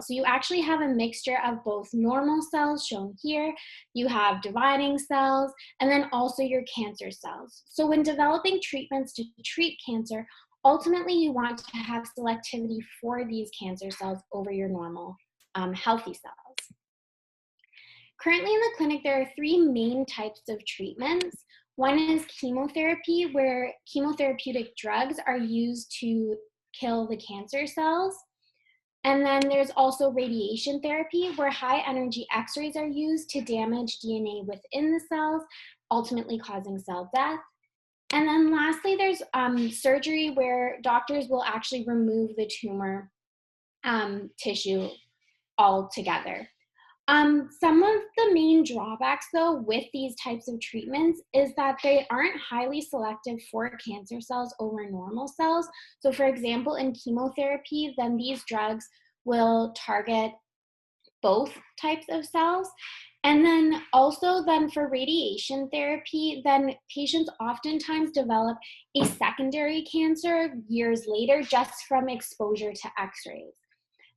So you actually have a mixture of both normal cells shown here, you have dividing cells, and then also your cancer cells. So when developing treatments to treat cancer, ultimately you want to have selectivity for these cancer cells over your normal healthy cells. Currently in the clinic, there are three main types of treatments. One is chemotherapy, where chemotherapeutic drugs are used to kill the cancer cells. And then there's also radiation therapy, where high energy X-rays are used to damage DNA within the cells, ultimately causing cell death. And then lastly, there's surgery, where doctors will actually remove the tumor tissue altogether. Some of the main drawbacks, though, with these types of treatments is that they aren't highly selective for cancer cells over normal cells. So for example, in chemotherapy, then these drugs will target both types of cells. And then also then for radiation therapy, then patients oftentimes develop a secondary cancer years later just from exposure to X-rays.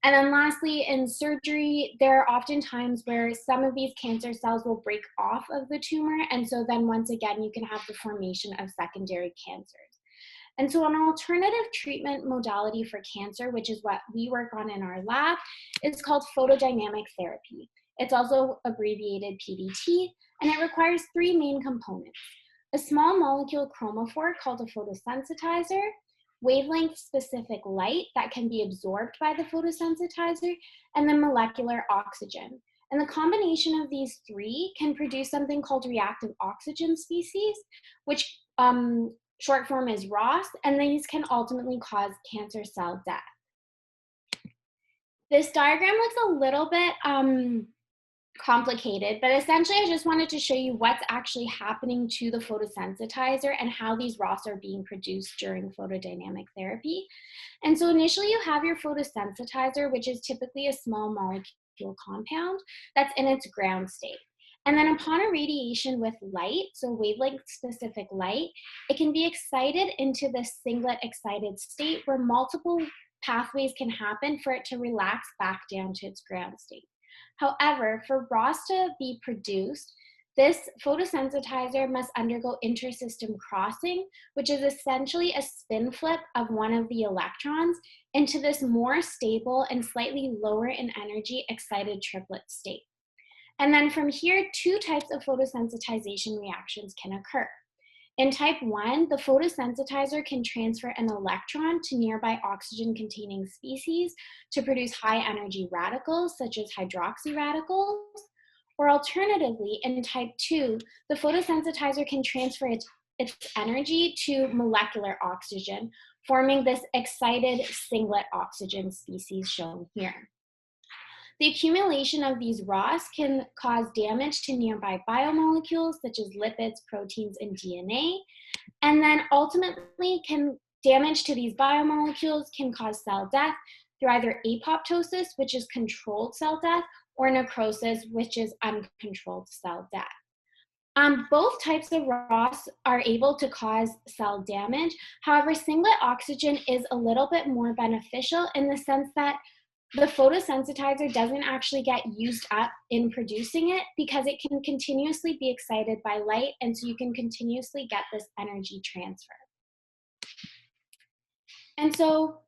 And then lastly, in surgery, there are often times where some of these cancer cells will break off of the tumor. And so then once again, you can have the formation of secondary cancers. And so an alternative treatment modality for cancer, which is what we work on in our lab, is called photodynamic therapy. It's also abbreviated PDT, and it requires three main components: a small molecule chromophore called a photosensitizer, wavelength-specific light that can be absorbed by the photosensitizer, and then molecular oxygen. And the combination of these three can produce something called reactive oxygen species, which short form is ROS, and these can ultimately cause cancer cell death. This diagram looks a little bit complicated, but essentially I just wanted to show you what's actually happening to the photosensitizer and how these ROS are being produced during photodynamic therapy. And so initially you have your photosensitizer, which is typically a small molecule compound that's in its ground state. And then upon irradiation with light, so wavelength specific light, it can be excited into the singlet excited state where multiple pathways can happen for it to relax back down to its ground state. However, for ROS to be produced, this photosensitizer must undergo intersystem crossing, which is essentially a spin flip of one of the electrons into this more stable and slightly lower in energy excited triplet state. And then from here, two types of photosensitization reactions can occur. In type 1, the photosensitizer can transfer an electron to nearby oxygen-containing species to produce high-energy radicals, such as hydroxy radicals. Or alternatively, in type 2, the photosensitizer can transfer its energy to molecular oxygen, forming this excited singlet oxygen species shown here. The accumulation of these ROS can cause damage to nearby biomolecules such as lipids, proteins, and DNA. And then ultimately damage to these biomolecules can cause cell death through either apoptosis, which is controlled cell death, or necrosis, which is uncontrolled cell death. Both types of ROS are able to cause cell damage. However, singlet oxygen is a little bit more beneficial in the sense that the photosensitizer doesn't actually get used up in producing it because it can continuously be excited by light, and so you can continuously get this energy transfer. And so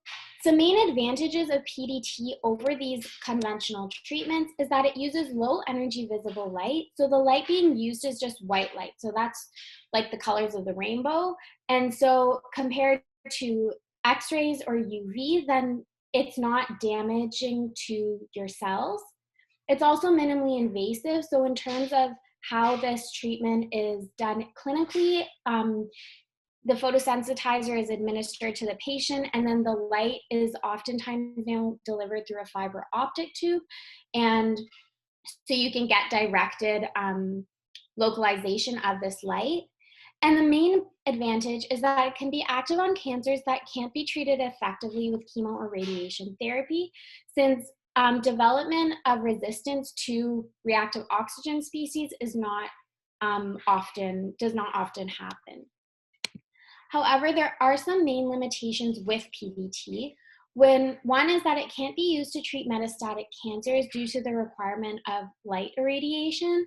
some main advantages of PDT over these conventional treatments is that it uses low energy visible light. So the light being used is just white light. So that's like the colors of the rainbow. And so compared to X-rays or UV, then it's not damaging to your cells. It's also minimally invasive. So in terms of how this treatment is done clinically, the photosensitizer is administered to the patient, and then the light is oftentimes now delivered through a fiber optic tube. And so you can get directed localization of this light. And the main advantage is that it can be active on cancers that can't be treated effectively with chemo or radiation therapy, since development of resistance to reactive oxygen species does not often happen. However, there are some main limitations with PDT. One is that it can't be used to treat metastatic cancers due to the requirement of light irradiation.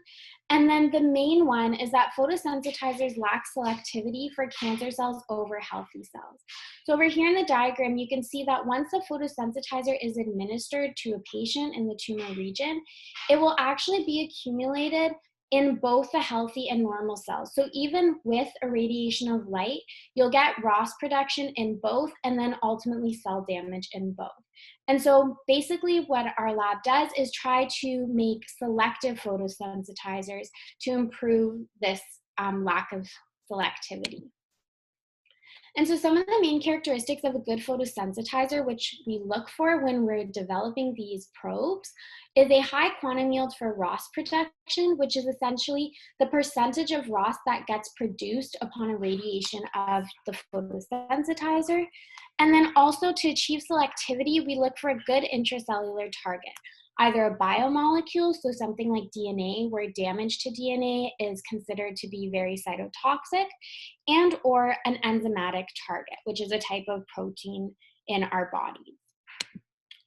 And then the main one is that photosensitizers lack selectivity for cancer cells over healthy cells. So over here in the diagram, you can see that once the photosensitizer is administered to a patient in the tumor region, it will actually be accumulated in both the healthy and normal cells. So even with irradiation of light, you'll get ROS production in both and then ultimately cell damage in both. And so basically what our lab does is try to make selective photosensitizers to improve this lack of selectivity. And so some of the main characteristics of a good photosensitizer, which we look for when we're developing these probes, is a high quantum yield for ROS production, which is essentially the percentage of ROS that gets produced upon irradiation of the photosensitizer. And then also to achieve selectivity, we look for a good intracellular target, either a biomolecule, so something like DNA, where damage to DNA is considered to be very cytotoxic, and or an enzymatic target, which is a type of protein in our bodies.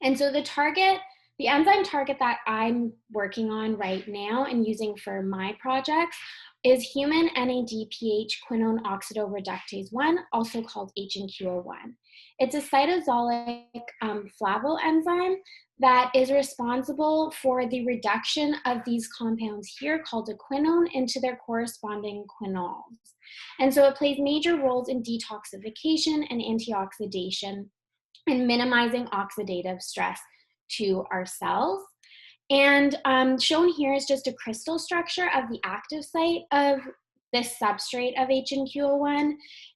And so the enzyme target that I'm working on right now and using for my projects is human NADPH quinone oxidoreductase 1, also called HNQO1. It's a cytosolic flavoenzyme that is responsible for the reduction of these compounds here called a quinone into their corresponding quinols. And so it plays major roles in detoxification and antioxidation and minimizing oxidative stress to our cells. And shown here is just a crystal structure of the active site of this substrate of HNQO1.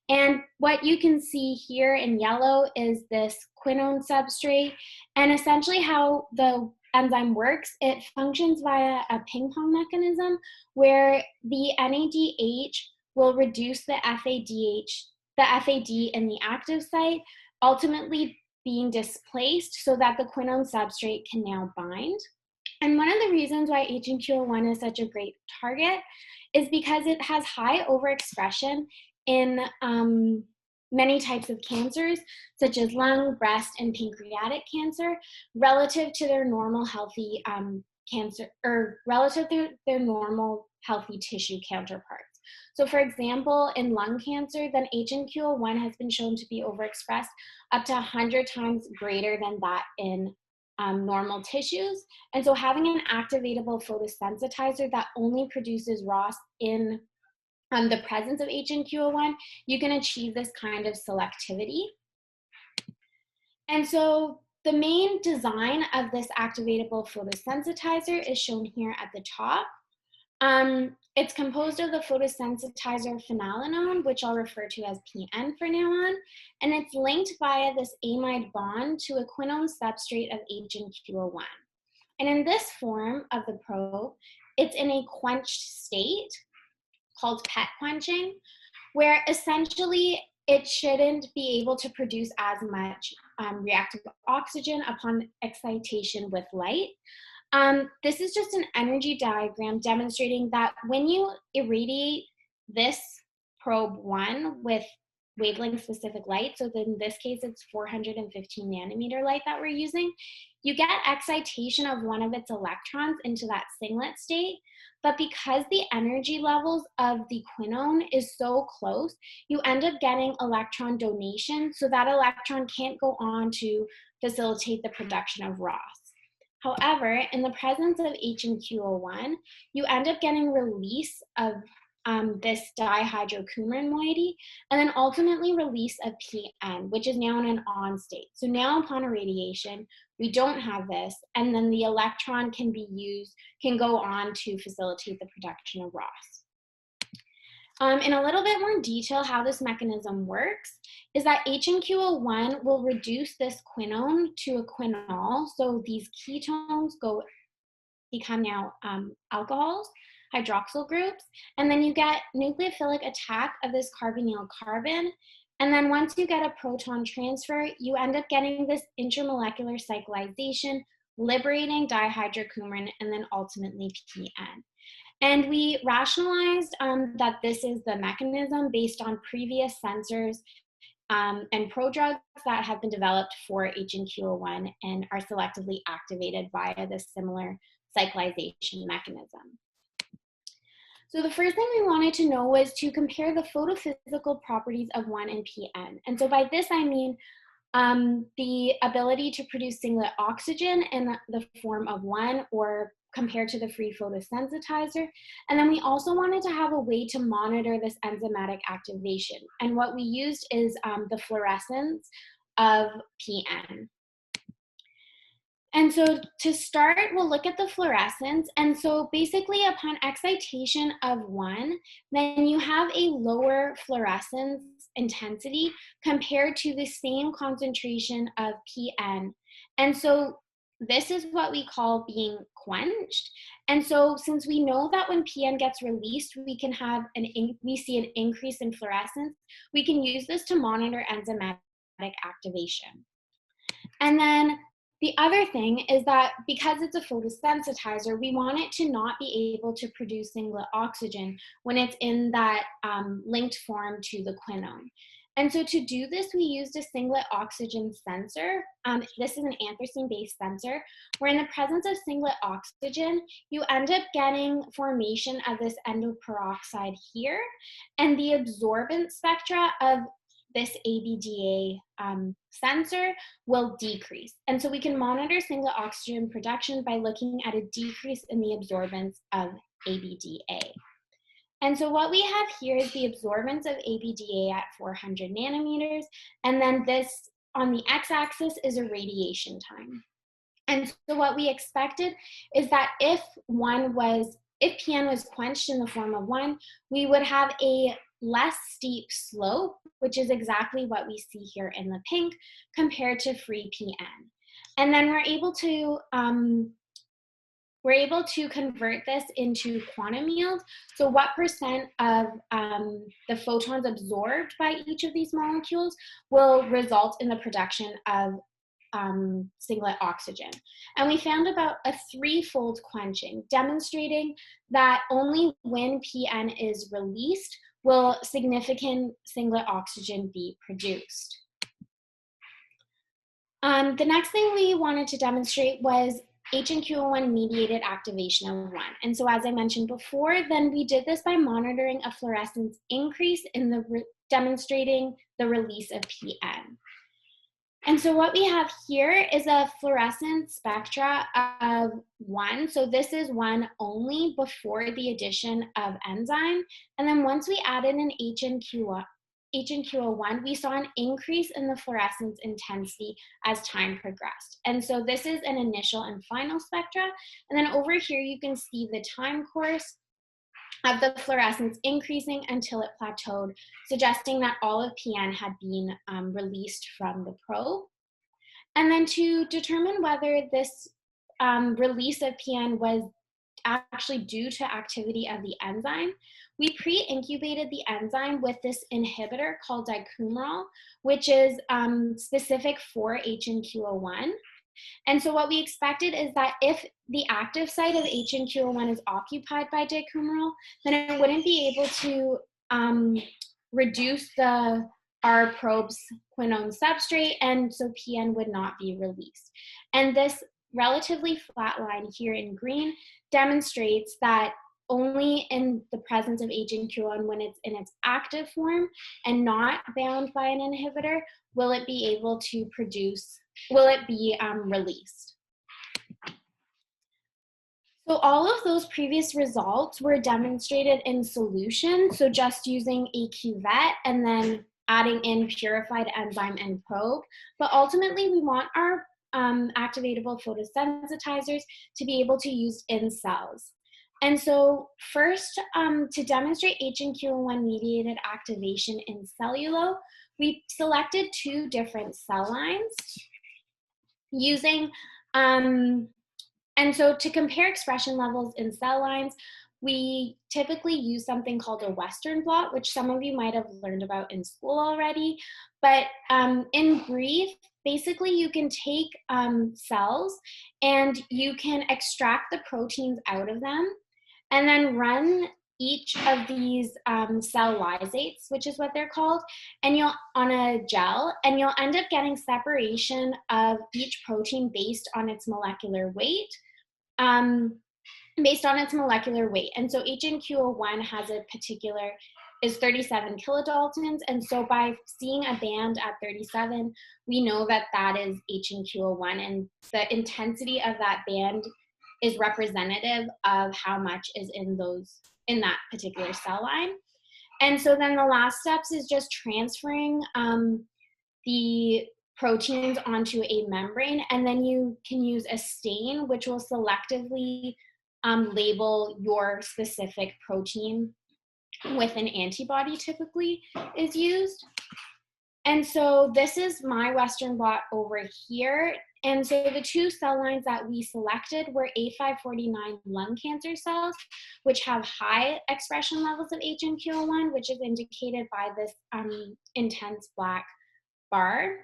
And what you can see here in yellow is this quinone substrate. And essentially how the enzyme works, it functions via a ping pong mechanism where the NADH will reduce the FAD in the active site, ultimately being displaced so that the quinone substrate can now bind. And one of the reasons why HNQO1 is such a great target is because it has high overexpression in many types of cancers, such as lung, breast, and pancreatic cancer, relative to their normal healthy cancer, or relative to their normal healthy tissue counterparts. So for example, in lung cancer, then HNQO1 has been shown to be overexpressed up to 100 times greater than that in normal tissues. And so having an activatable photosensitizer that only produces ROS in the presence of HNQO1, you can achieve this kind of selectivity. And so the main design of this activatable photosensitizer is shown here at the top. It's composed of the photosensitizer phenylenone, which I'll refer to as PN for now on, and it's linked via this amide bond to a quinone substrate of HNQO1. And in this form of the probe, it's in a quenched state called PET quenching, where essentially it shouldn't be able to produce as much reactive oxygen upon excitation with light. This is just an energy diagram demonstrating that when you irradiate this probe 1 with wavelength specific light, so in this case it's 415 nanometer light that we're using, you get excitation of one of its electrons into that singlet state. But because the energy levels of the quinone is so close, you end up getting electron donation, so that electron can't go on to facilitate the production of ROS. However, in the presence of HNQO1, you end up getting release of this dihydrocoumarin moiety, and then ultimately release of PN, which is now in an on state. So now upon irradiation, we don't have this, and then the electron can go on to facilitate the production of ROS. In a little bit more detail, how this mechanism works is that HNQO1 will reduce this quinone to a quinol. So these ketones become now alcohols, hydroxyl groups, and then you get nucleophilic attack of this carbonyl carbon. And then once you get a proton transfer, you end up getting this intramolecular cyclization, liberating dihydrocoumarin, and then ultimately PN. And we rationalized that this is the mechanism based on previous sensors and prodrugs that have been developed for HNQ01 and are selectively activated via this similar cyclization mechanism. So the first thing we wanted to know was to compare the photophysical properties of 1 and PN. And so by this I mean the ability to produce singlet oxygen in the form of 1 or compared to the free photosensitizer. And then we also wanted to have a way to monitor this enzymatic activation. And what we used is the fluorescence of PN. And so to start, we'll look at the fluorescence. And so basically upon excitation of 1, then you have a lower fluorescence intensity compared to the same concentration of PN. And so this is what we call being quenched. And so since we know that when PN gets released, we see an increase in fluorescence, we can use this to monitor enzymatic activation. And then the other thing is that because it's a photosensitizer, we want it to not be able to produce singlet oxygen when it's in that linked form to the quinone. And so to do this, we used a singlet oxygen sensor. This is an anthracene-based sensor, where in the presence of singlet oxygen, you end up getting formation of this endoperoxide here, and the absorbance spectra of this ABDA sensor will decrease. And so we can monitor singlet oxygen production by looking at a decrease in the absorbance of ABDA. And so what we have here is the absorbance of ABDA at 400 nanometers, and then this on the x-axis is a radiation time. And so what we expected is that if PN was quenched in the form of 1, we would have a less steep slope, which is exactly what we see here in the pink, compared to free PN. And then we're able to convert this into quantum yield. So what percent of the photons absorbed by each of these molecules will result in the production of singlet oxygen. And we found about a 3-fold quenching, demonstrating that only when PN is released will significant singlet oxygen be produced. The next thing we wanted to demonstrate was HNQ01 mediated activation of 1. And so as I mentioned before, then we did this by monitoring a fluorescence increase in demonstrating the release of PN. And so what we have here is a fluorescence spectra of 1. So this is 1 only before the addition of enzyme. And then once we added an HNQ01, we saw an increase in the fluorescence intensity as time progressed. And so this is an initial and final spectra. And then over here, you can see the time course of the fluorescence increasing until it plateaued, suggesting that all of PN had been released from the probe. And then to determine whether this release of PN was actually due to activity of the enzyme, we pre-incubated the enzyme with this inhibitor called dicumarol, which is specific for HNQ01. And so what we expected is that if the active site of HNQ01 is occupied by dicumarol, then it wouldn't be able to reduce our probe's quinone substrate, and so PN would not be released. And this relatively flat line here in green demonstrates that only in the presence of HNQ01 when it's in its active form and not bound by an inhibitor will it be released. So all of those previous results were demonstrated in solution, so just using a cuvette and then adding in purified enzyme and probe. But ultimately, we want our activatable photosensitizers to be able to use in cells. And so first, to demonstrate HNQ01 mediated activation in cellulo, we selected 2 different cell lines using, and so to compare expression levels in cell lines, we typically use something called a Western blot, which some of you might have learned about in school already. But in brief, basically you can take cells and you can extract the proteins out of them and then run each of these cell lysates, which is what they're called, and you'll on a gel, and you'll end up getting separation of each protein based on its molecular weight. And so HNQ01 has a particular, is 37 kilodaltons. And so by seeing a band at 37, we know that that is HNQ01, and the intensity of that band is representative of how much is in that particular cell line. And so then the last steps is just transferring the proteins onto a membrane, and then you can use a stain which will selectively label your specific protein with an antibody, typically is used. And so this is my Western blot over here. And so the two cell lines that we selected were A549 lung cancer cells, which have high expression levels of HNQ01, which is indicated by this intense black bar.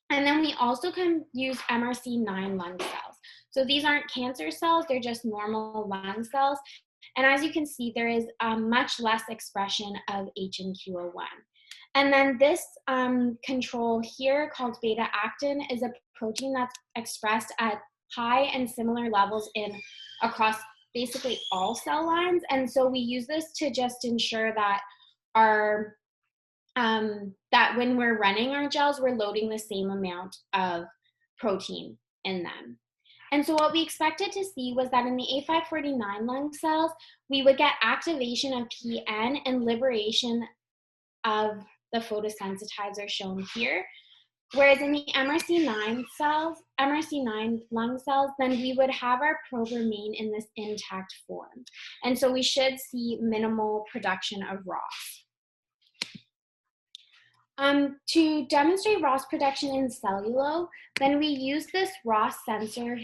And then we also can use MRC9 lung cells. So these aren't cancer cells, they're just normal lung cells. And as you can see, there is much less expression of HNQ01. And then this control here called beta-actin is a protein that's expressed at high and similar levels across basically all cell lines. And so we use this to just ensure that that when we're running our gels, we're loading the same amount of protein in them. And so what we expected to see was that in the A549 lung cells, we would get activation of PN and liberation of the photosensitizer shown here. Whereas in the MRC9 lung cells, then we would have our probe remain in this intact form. And so we should see minimal production of ROS. To demonstrate ROS production in cellulo, then we use this ROS sensor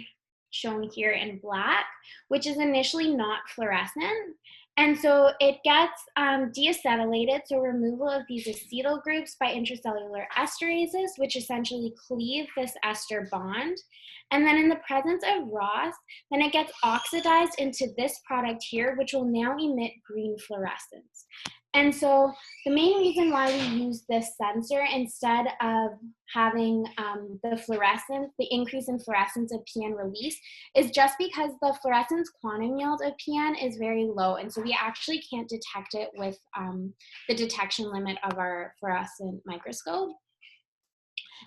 shown here in black, which is initially not fluorescent. And so it gets deacetylated, so removal of these acetyl groups by intracellular esterases, which essentially cleave this ester bond. And then in the presence of ROS, then it gets oxidized into this product here, which will now emit green fluorescence. And so the main reason why we use this sensor instead of having the increase in fluorescence of PN release is just because the fluorescence quantum yield of PN is very low. And so we actually can't detect it with the detection limit of our fluorescent microscope.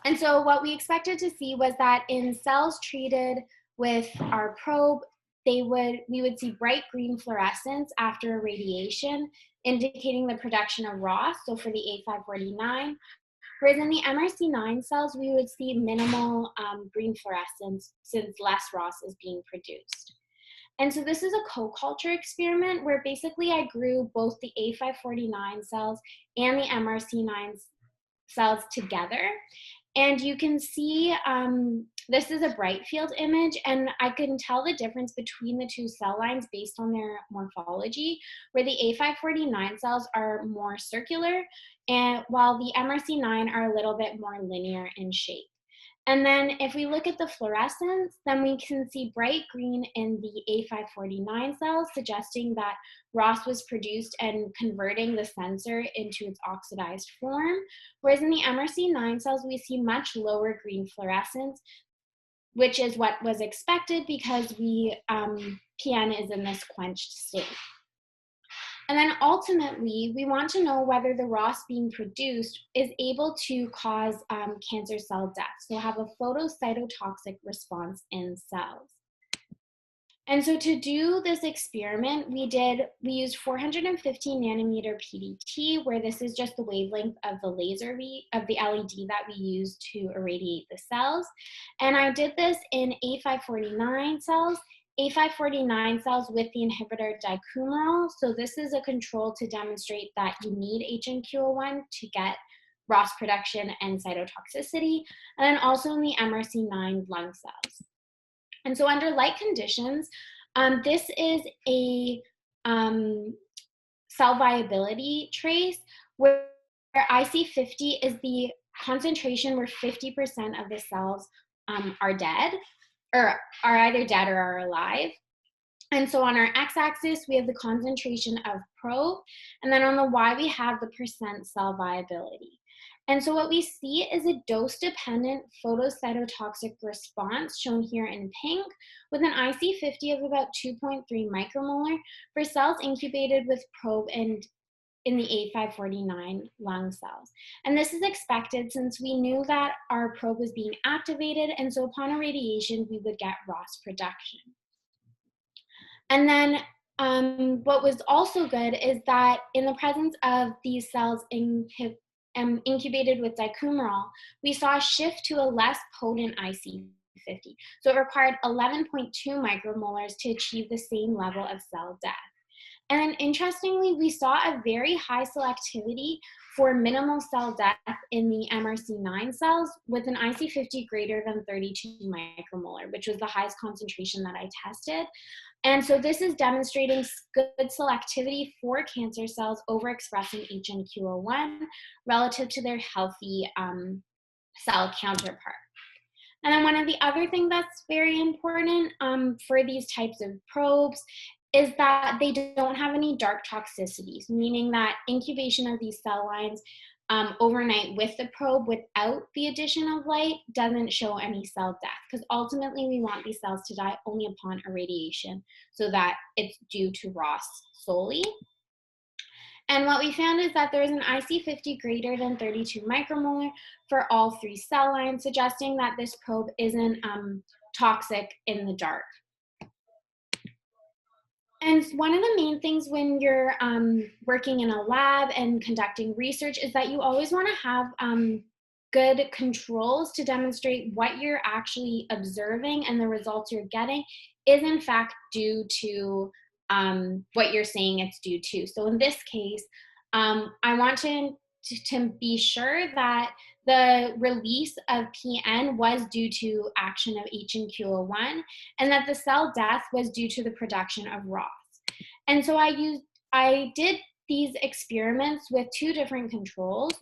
And so what we expected to see was that in cells treated with our probe, we would see bright green fluorescence after irradiation, indicating the production of ROS, so for the A549. Whereas in the MRC9 cells, we would see minimal green fluorescence since less ROS is being produced. And so this is a co-culture experiment where basically I grew both the A549 cells and the MRC9 cells together. And you can see this is a bright field image, and I can tell the difference between the two cell lines based on their morphology, where the A549 cells are more circular, and while the MRC9 are a little bit more linear in shape. And then if we look at the fluorescence, then we can see bright green in the A549 cells, suggesting that ROS was produced and converting the sensor into its oxidized form. Whereas in the MRC9 cells, we see much lower green fluorescence, which is what was expected because PN is in this quenched state. And then ultimately, we want to know whether the ROS being produced is able to cause cancer cell death, so have a photocytotoxic response in cells. And so to do this experiment, we used 450 nanometer PDT, where this is just the wavelength of the LED that we use to irradiate the cells. And I did this in A549 cells, A549 cells with the inhibitor dicumarol. So this is a control to demonstrate that you need HNQ01 to get ROS production and cytotoxicity, and then also in the MRC9 lung cells. And so under light conditions, this is a cell viability trace where IC50 is the concentration where 50% of the cells are dead, or are either dead or are alive. And so on our x-axis, we have the concentration of probe, and then on the y, we have the percent cell viability. And so what we see is a dose-dependent photocytotoxic response, shown here in pink, with an IC50 of about 2.3 micromolar for cells incubated with probe and in the A549 lung cells. And this is expected since we knew that our probe was being activated, and so upon irradiation, we would get ROS production. And then what was also good is that in the presence of these cells incubated with dicumarol, we saw a shift to a less potent IC50. So it required 11.2 micromolars to achieve the same level of cell death. And then interestingly, we saw a very high selectivity for minimal cell death in the MRC9 cells with an IC50 greater than 32 micromolar, which was the highest concentration that I tested. And so this is demonstrating good selectivity for cancer cells overexpressing HNQ01 relative to their healthy cell counterpart. And then one of the other things that's very important for these types of probes is that they don't have any dark toxicities, meaning that incubation of these cell lines overnight with the probe without the addition of light doesn't show any cell death, because ultimately we want these cells to die only upon irradiation so that it's due to ROS solely. And what we found is that there is an IC50 greater than 32 micromolar for all 3 cell lines, suggesting that this probe isn't toxic in the dark. And one of the main things when you're working in a lab and conducting research is that you always want to have good controls to demonstrate what you're actually observing and the results you're getting is in fact due to what you're saying it's due to. So in this case, I want to be sure that the release of PN was due to action of HNQ01 and that the cell death was due to the production of ROS. And so I did these experiments with 2 different controls.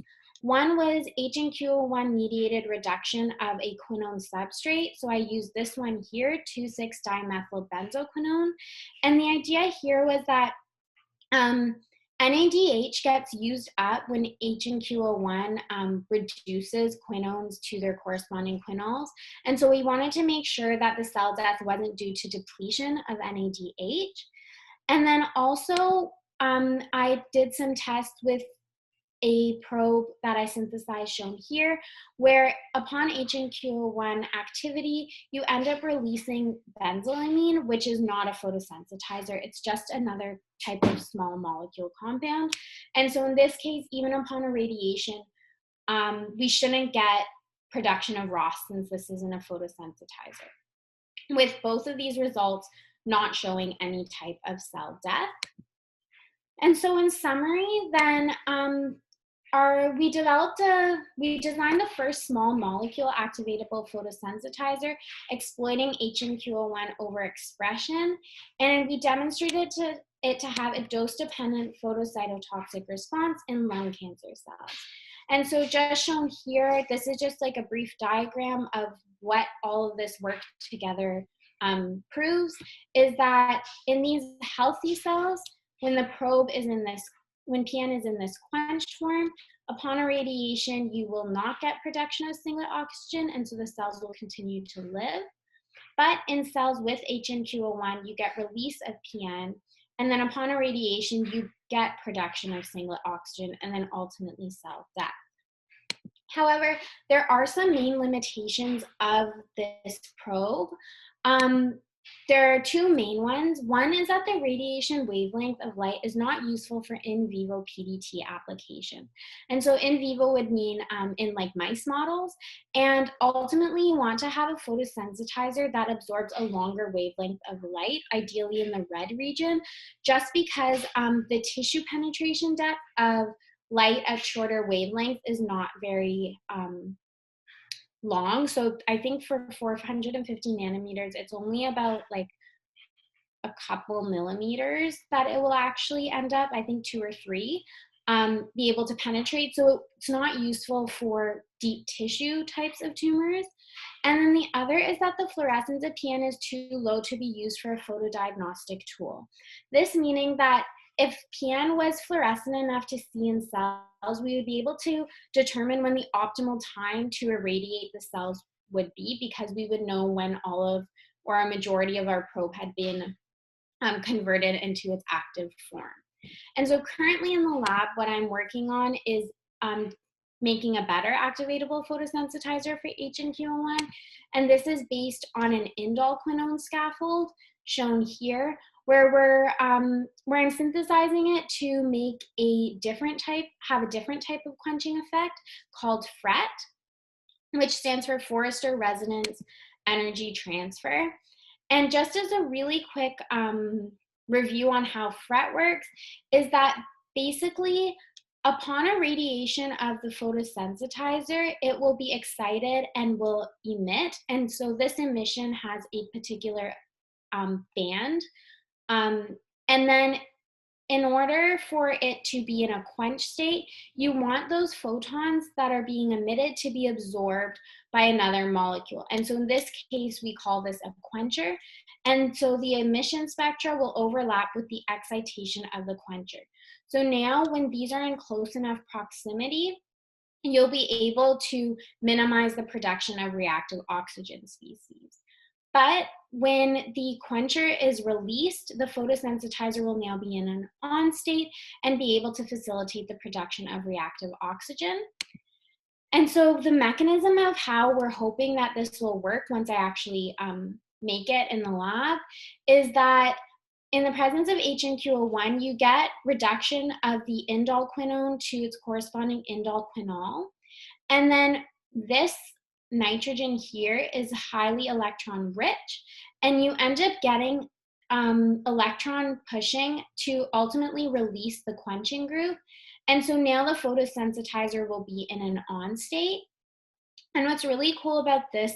One was HNQ01 mediated reduction of a quinone substrate. So I used this one here, 2,6-dimethylbenzoquinone. And the idea here was that NADH gets used up when HNQ01 reduces quinones to their corresponding quinols. And so we wanted to make sure that the cell death wasn't due to depletion of NADH. And then also, I did some tests with a probe that I synthesized shown here, where upon HNQ01 activity, you end up releasing benzylamine, which is not a photosensitizer. It's just another type of small molecule compound. And so in this case, even upon irradiation, we shouldn't get production of ROS since this isn't a photosensitizer. With both of these results not showing any type of cell death. And so in summary, then we designed the first small molecule activatable photosensitizer exploiting HNQ01 overexpression, and we demonstrated it to have a dose-dependent photocytotoxic response in lung cancer cells. And so just shown here, this is just like a brief diagram of what all of this work together proves, is that in these healthy cells, when the probe is in this, when PN is in this quenched form, upon irradiation, you will not get production of singlet oxygen, and so the cells will continue to live. But in cells with HNQ01, you get release of PN, and then upon irradiation, you get production of singlet oxygen, and then ultimately cell death. However, there are some main limitations of this probe. There are 2 main ones. One is that the radiation wavelength of light is not useful for in vivo PDT application. And so in vivo would mean in like mice models. And ultimately you want to have a photosensitizer that absorbs a longer wavelength of light, ideally in the red region, just because the tissue penetration depth of light at shorter wavelength is not very long. So I think for 450 nanometers, it's only about like a couple millimeters that it will actually end up, I think 2 or 3, be able to penetrate. So it's not useful for deep tissue types of tumors. And then the other is that the fluorescence of PN is too low to be used for a photodiagnostic tool. This meaning that if PN was fluorescent enough to see in cells, we would be able to determine when the optimal time to irradiate the cells would be, because we would know when all of or a majority of our probe had been converted into its active form. And so currently in the lab, what I'm working on is making a better activatable photosensitizer for HNQ01. And this is based on an indolquinone scaffold shown here, where I'm synthesizing it to make have a different type of quenching effect called FRET, which stands for Forrester Resonance Energy Transfer. And just as a really quick review on how FRET works is that basically upon irradiation of the photosensitizer, it will be excited and will emit. And so this emission has a particular band. And then in order for it to be in a quench state, you want those photons that are being emitted to be absorbed by another molecule. And so in this case, we call this a quencher. And so the emission spectra will overlap with the excitation of the quencher. So now when these are in close enough proximity, you'll be able to minimize the production of reactive oxygen species. But when the quencher is released, the photosensitizer will now be in an on state and be able to facilitate the production of reactive oxygen. And so the mechanism of how we're hoping that this will work once I actually make it in the lab is that in the presence of HNQ01, you get reduction of the indolquinone to its corresponding indolquinol. And then this nitrogen here is highly electron rich, and you end up getting electron pushing to ultimately release the quenching group. And so now the photosensitizer will be in an on state. And what's really cool about this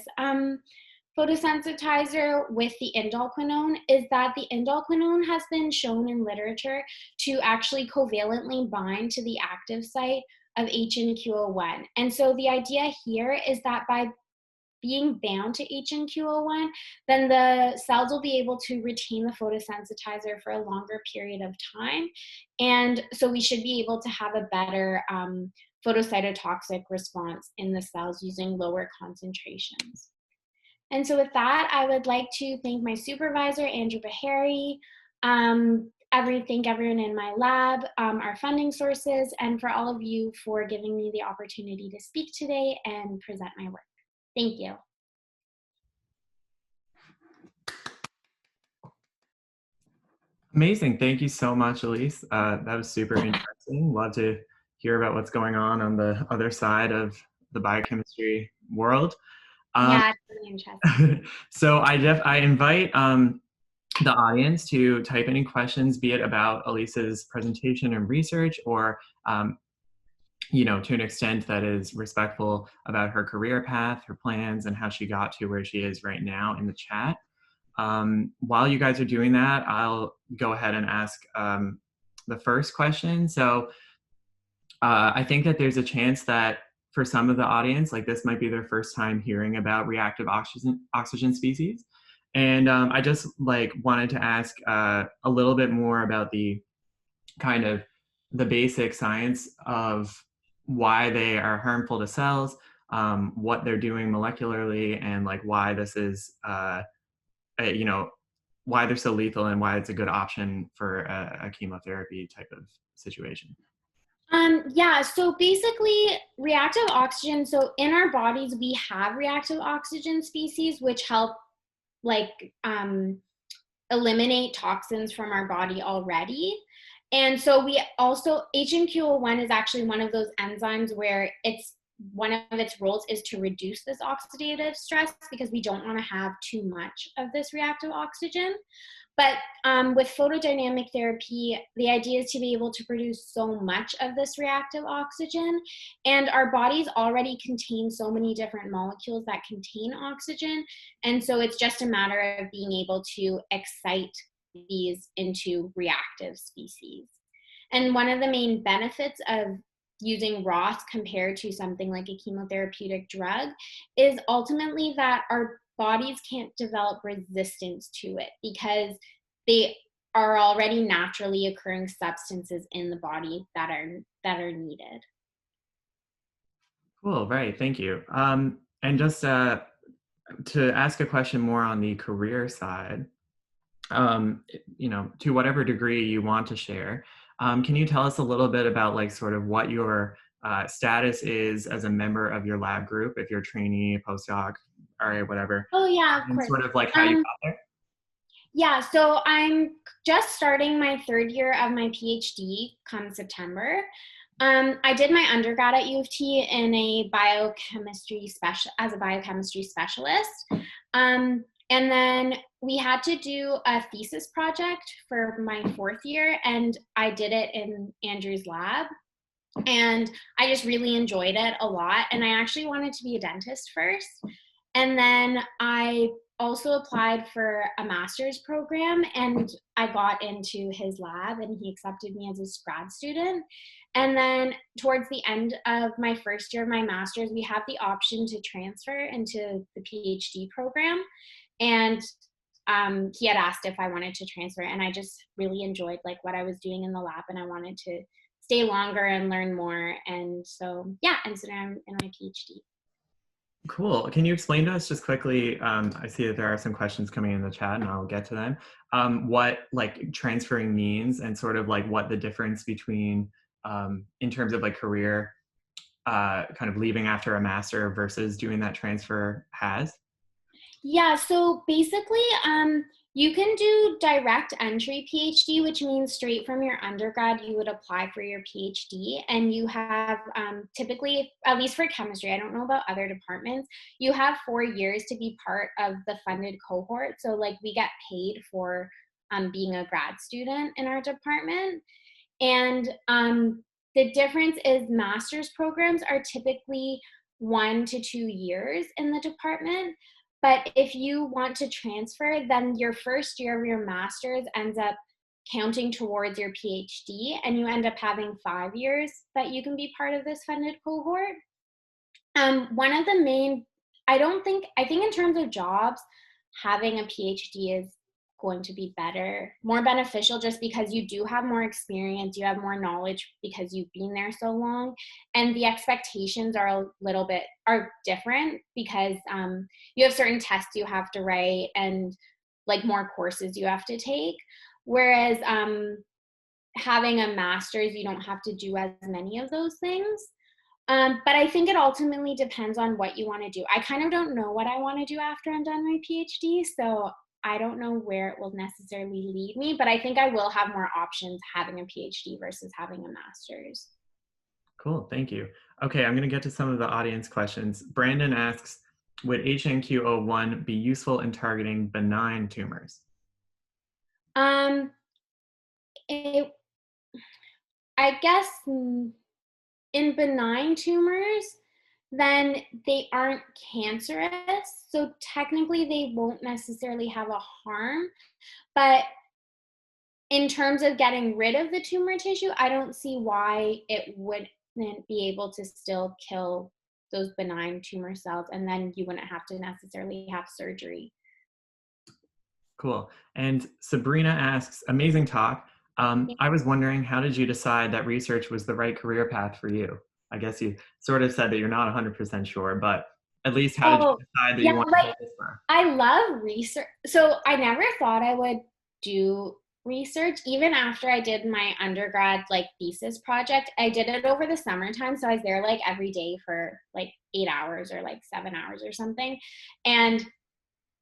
photosensitizer with the indolquinone is that the indolquinone has been shown in literature to actually covalently bind to the active site of HNQ01. And so the idea here is that by being bound to HNQ01, then the cells will be able to retain the photosensitizer for a longer period of time. And so we should be able to have a better photocytotoxic response in the cells using lower concentrations. And so with that, I would like to thank my supervisor, Andrew Bahari, thank everyone in my lab, our funding sources, and for all of you for giving me the opportunity to speak today and present my work. Thank you. Amazing. Thank you so much, Elyse. That was super interesting. Love to hear about what's going on the other side of the biochemistry world. Yeah, it's really interesting. So I invite the audience to type any questions, be it about Elyse's presentation and research, or you know, to an extent that is respectful about her career path, her plans, and how she got to where she is right now in the chat. While you guys are doing that, I'll go ahead and ask the first question. So I think that there's a chance that for some of the audience, like this might be their first time hearing about reactive oxygen species. And I just wanted to ask a little bit more about the kind of the basic science of why they are harmful to cells, what they're doing molecularly, and like why this is, you know, why they're so lethal and why it's a good option for a chemotherapy type of situation. Yeah, so basically reactive oxygen, so in our bodies, we have reactive oxygen species, which help eliminate toxins from our body already. And so we also, HNQ01 is actually one of those enzymes where one of its roles is to reduce this oxidative stress because we don't want to have too much of this reactive oxygen. But with photodynamic therapy, the idea is to be able to produce so much of this reactive oxygen. And our bodies already contain so many different molecules that contain oxygen. And so it's just a matter of being able to excite these into reactive species. And one of the main benefits of using ROS compared to something like a chemotherapeutic drug is ultimately that our bodies can't develop resistance to it because they are already naturally occurring substances in the body that are needed. Cool, right, thank you. And just to ask a question more on the career side, to whatever degree you want to share, can you tell us a little bit about like sort of what your status is as a member of your lab group, if you're a trainee, postdoc, RA, whatever, Oh yeah, of and course. sort of like how you got there? Yeah, so I'm just starting my third year of my PhD come September. I did my undergrad at U of T in a as a biochemistry specialist. And then we had to do a thesis project for my fourth year, and I did it in Andrew's lab. And I just really enjoyed it a lot. And I actually wanted to be a dentist first. And then I also applied for a master's program, and I got into his lab and he accepted me as his grad student. And then towards the end of my first year of my master's, we have the option to transfer into the PhD program. And he had asked if I wanted to transfer, and I just really enjoyed like what I was doing in the lab, and I wanted to stay longer and learn more. And so, yeah, and so now I'm in my PhD. Cool. Can you explain to us just quickly? I see that there are some questions coming in the chat, and I'll get to them. What like transferring means, and sort of like what the difference between, in terms of like career, kind of leaving after a master versus doing that transfer has? Yeah, so basically, you can do direct entry PhD, which means straight from your undergrad, you would apply for your PhD, and you have typically, at least for chemistry, I don't know about other departments, you have 4 years to be part of the funded cohort. So like we get paid for being a grad student in our department. And the difference is master's programs are typically 1 to 2 years in the department. But if you want to transfer, then your first year of your master's ends up counting towards your PhD, and you end up having 5 years that you can be part of this funded cohort. One of the main, I think in terms of jobs, having a PhD is going to be better, more beneficial, just because you do have more experience, you have more knowledge because you've been there so long, and the expectations are a little bit are different because you have certain tests you have to write and like more courses you have to take. Whereas having a master's, you don't have to do as many of those things. But I think it ultimately depends on what you want to do. I kind of don't know what I want to do after I'm done my PhD, so I don't know where it will necessarily lead me, but I think I will have more options having a PhD versus having a master's. Cool, thank you. Okay, I'm going to get to some of the audience questions. Brandon asks, would HNQ01 be useful in targeting benign tumors? Um, I guess in benign tumors, then they aren't cancerous. So technically they won't necessarily have a harm. But in terms of getting rid of the tumor tissue, I don't see why it wouldn't be able to still kill those benign tumor cells, and then you wouldn't have to necessarily have surgery. Cool. And Sabrina asks, amazing talk. I was wondering, how did you decide that research was the right career path for you? I guess you sort of said that you're not 100% sure, but at least how did you Oh, decide that yeah, you wanted to like go this far? I love research. So I never thought I would do research. Even after I did my undergrad like thesis project, I did it over the summertime. So I was there like every day for like 8 hours or like 7 hours or something. And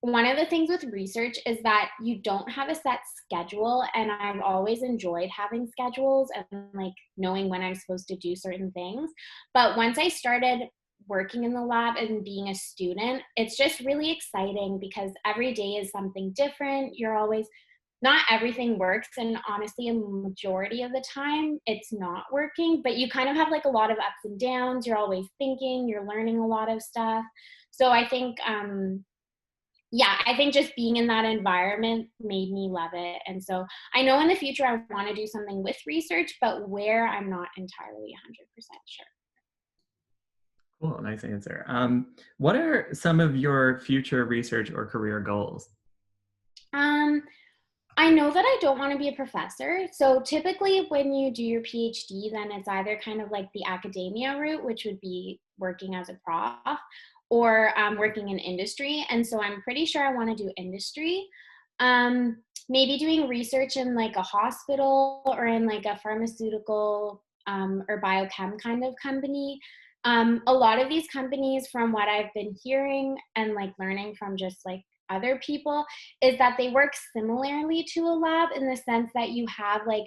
one of the things with research is that you don't have a set schedule, and I've always enjoyed having schedules and like knowing when I'm supposed to do certain things. But once I started working in the lab and being a student, it's just really exciting because every day is something different. You're always, not everything works, and honestly a majority of the time it's not working, but you kind of have like a lot of ups and downs. You're always thinking, you're learning a lot of stuff. So I think yeah, I think just being in that environment made me love it. And so I know in the future I want to do something with research, but where I'm not entirely 100% sure. Cool, nice answer. What are some of your future research or career goals? Um, I know that I don't want to be a professor. So typically, when you do your PhD, then it's either kind of like the academia route, which would be working as a prof, or working in industry. And so I'm pretty sure I want to do industry. Maybe doing research in like a hospital or in like a pharmaceutical or biochem kind of company. A lot of these companies, from what I've been hearing and like learning from just like other people, is that they work similarly to a lab in the sense that you have like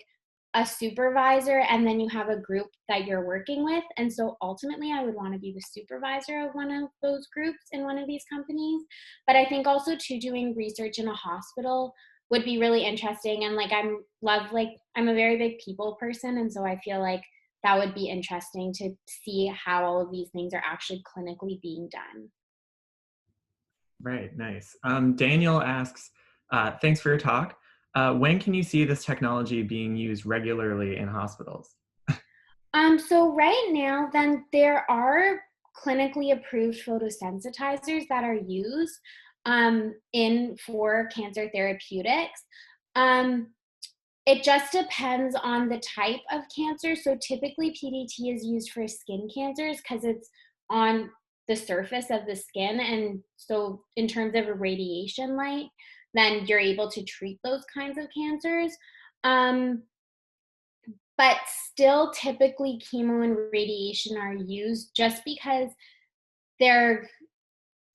a supervisor and then you have a group that you're working with. And so ultimately, I would want to be the supervisor of one of those groups in one of these companies. But I think also too, doing research in a hospital would be really interesting. And like I'm a very big people person, and so I feel like that would be interesting to see how all of these things are actually clinically being done. Right, nice. Daniel asks, thanks for your talk. When can you see this technology being used regularly in hospitals? So right now, then there are clinically approved photosensitizers that are used in for cancer therapeutics. Um, it just depends on the type of cancer. So typically, PDT is used for skin cancers because it's on the surface of the skin, and so in terms of a radiation light, then you're able to treat those kinds of cancers. Um, but still, typically, chemo and radiation are used just because there's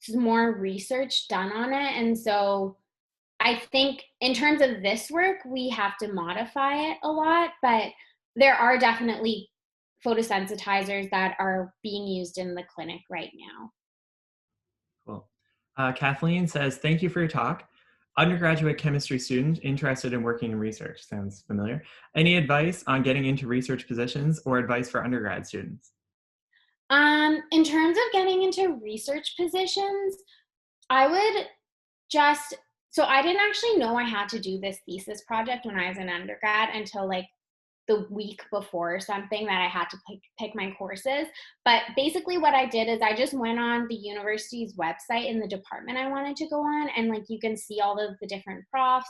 more research done on it. And so I think in terms of this work, we have to modify it a lot, but there are definitely photosensitizers that are being used in the clinic right now. Cool. Kathleen says, thank you for your talk. Undergraduate chemistry student interested in working in research. Sounds familiar. Any advice on getting into research positions or advice for undergrad students? In terms of getting into research positions, I would just so I didn't actually know I had to do this thesis project when I was an undergrad until like the week before or something that I had to pick my courses. But basically, what I did is I just went on the university's website in the department I wanted to go on, and like you can see all of the different profs,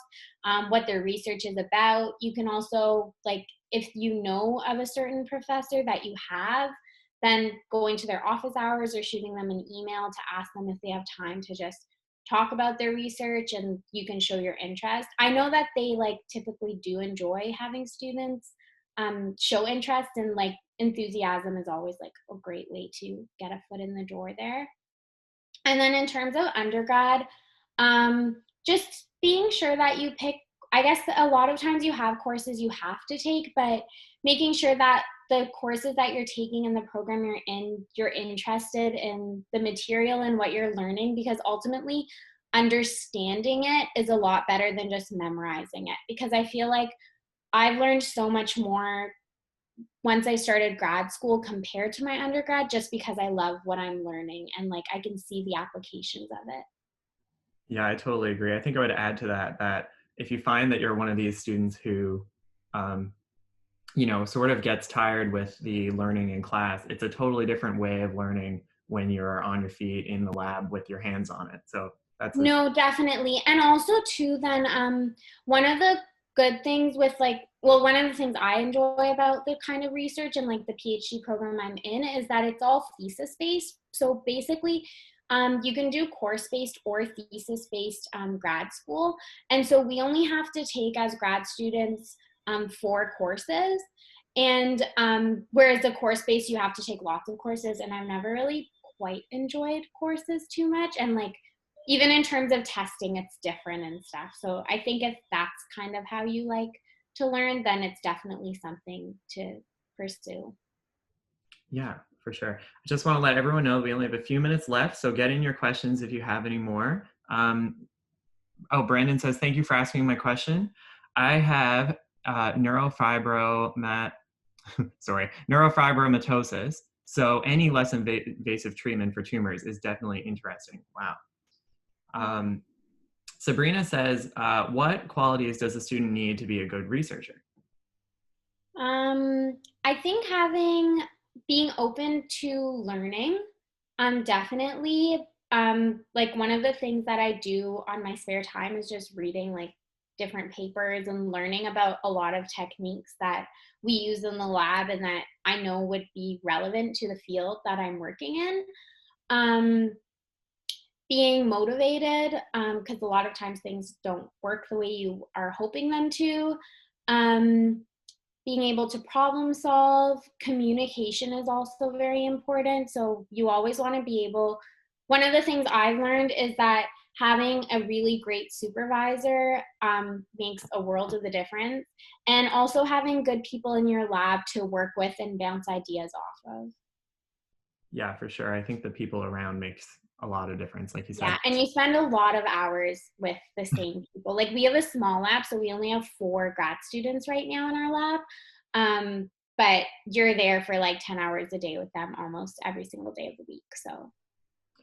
what their research is about. You can also like if you know of a certain professor that you have, then going to their office hours or shooting them an email to ask them if they have time to just talk about their research and you can show your interest. I know that they like typically do enjoy having students show interest, and like enthusiasm is always like a great way to get a foot in the door there. And then in terms of undergrad, just being sure that you pick, I guess a lot of times you have courses you have to take, but making sure that the courses that you're taking in the program you're in, you're interested in the material and what you're learning, because ultimately understanding it is a lot better than just memorizing it. Because I feel like I've learned so much more once I started grad school compared to my undergrad, just because I love what I'm learning and like I can see the applications of it. Yeah, I totally agree. I think I would add to that that if you find that you're one of these students who, um, sort of gets tired with the learning in class, it's a totally different way of learning when you're on your feet in the lab with your hands on it. So that's a No, definitely. And also too, then one of the good things with like one of the things I enjoy about the kind of research and like the PhD program I'm in is that it's all thesis based. So basically, you can do course based or thesis based grad school. And so we only have to take as grad students 4 courses. And whereas the course based, you have to take lots of courses. And I've never really quite enjoyed courses too much. And like even in terms of testing, it's different and stuff. So I think if that's kind of how you like to learn, then it's definitely something to pursue. Yeah, for sure. I just want to let everyone know we only have a few minutes left, so get in your questions if you have any more. Brandon says, thank you for asking my question. I have neurofibromatosis, so any less invasive treatment for tumors is definitely interesting. Wow. Sabrina says, what qualities does a student need to be a good researcher? I think being open to learning, definitely, like one of the things that I do on my spare time is just reading like different papers and learning about a lot of techniques that we use in the lab and that I know would be relevant to the field that I'm working in. Um, Being motivated, because a lot of times things don't work the way you are hoping them to. Um, Being able to problem solve. Communication is also very important. So you always want to be able, one of the things I've learned is that having a really great supervisor makes a world of the difference. And also having good people in your lab to work with and bounce ideas off of. Yeah, for sure. I think the people around makes a lot of difference, like you said. Yeah, and you spend a lot of hours with the same people. Like we have a small lab, so we only have 4 grad students right now in our lab. But you're there for like 10 hours a day with them almost every single day of the week. So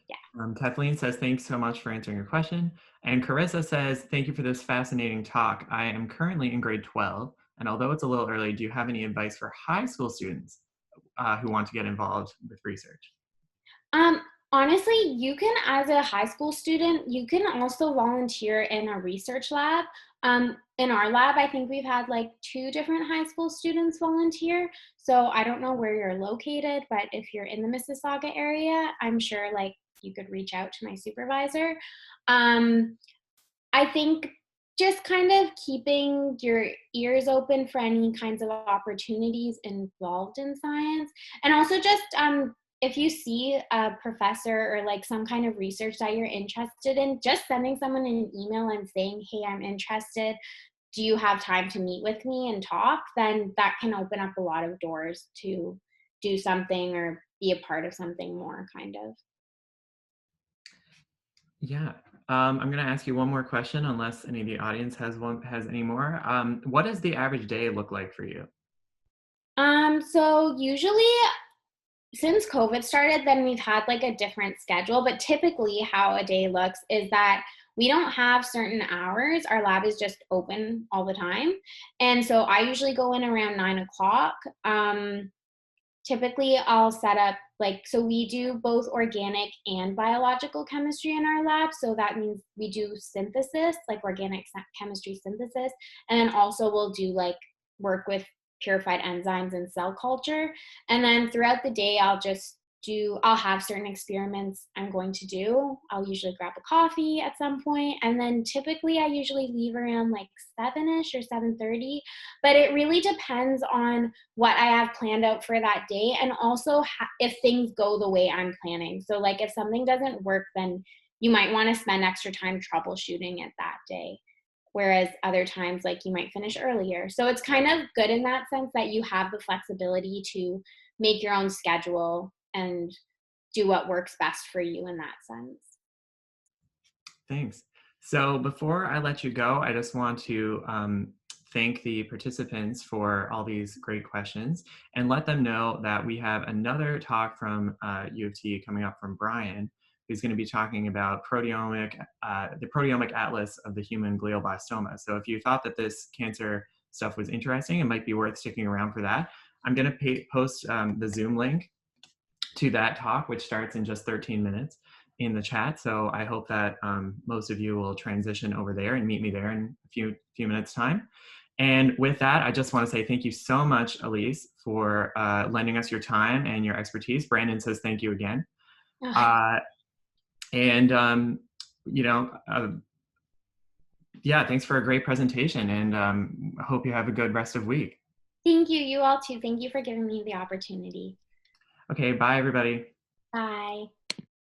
yeah. Kathleen says, thanks so much for answering your question. And Carissa says, thank you for this fascinating talk. I am currently in grade 12, and although it's a little early, do you have any advice for high school students who want to get involved with research? Um, Honestly, you can, as a high school student, you can also volunteer in a research lab. In our lab, I think we've had like 2 different high school students volunteer. So I don't know where you're located, but if you're in the Mississauga area, I'm sure like you could reach out to my supervisor. Um, I think just kind of keeping your ears open for any kinds of opportunities involved in science. And also just if you see a professor or like some kind of research that you're interested in, just sending someone an email and saying, hey, I'm interested. Do you have time to meet with me and talk? Then that can open up a lot of doors to do something or be a part of something more, kind of. Yeah. I'm going to ask you one more question, unless any of the audience has any more. What does the average day look like for you? So usually since COVID started, then we've had like a different schedule, but typically how a day looks is that we don't have certain hours. Our lab is just open all the time. And so I usually go in around 9 o'clock. Typically I'll set up like, so we do both organic and biological chemistry in our lab. So that means we do synthesis, like organic chemistry synthesis. And then also we'll do like work with purified enzymes and cell culture. And then throughout the day, I'll have certain experiments I'm going to do. I'll usually grab a coffee at some point, and then typically I usually leave around like 7ish or 7:30. But it really depends on what I have planned out for that day, and also if things go the way I'm planning. So like if something doesn't work, then you might want to spend extra time troubleshooting it that day. Whereas other times, like you might finish earlier. So it's kind of good in that sense that you have the flexibility to make your own schedule and do what works best for you in that sense. Thanks. So before I let you go, I just want to thank the participants for all these great questions and let them know that we have another talk from U of T coming up from Brian, who's going to be talking about the proteomic atlas of the human glioblastoma. So if you thought that this cancer stuff was interesting, it might be worth sticking around for that. I'm going to post the Zoom link to that talk, which starts in just 13 minutes in the chat. So I hope that most of you will transition over there and meet me there in a few minutes time. And with that, I just want to say thank you so much, Elyse, for lending us your time and your expertise. Brandon says thank you again. And, yeah, thanks for a great presentation, and I hope you have a good rest of week. Thank you. You all too. Thank you for giving me the opportunity. Okay, bye, everybody. Bye.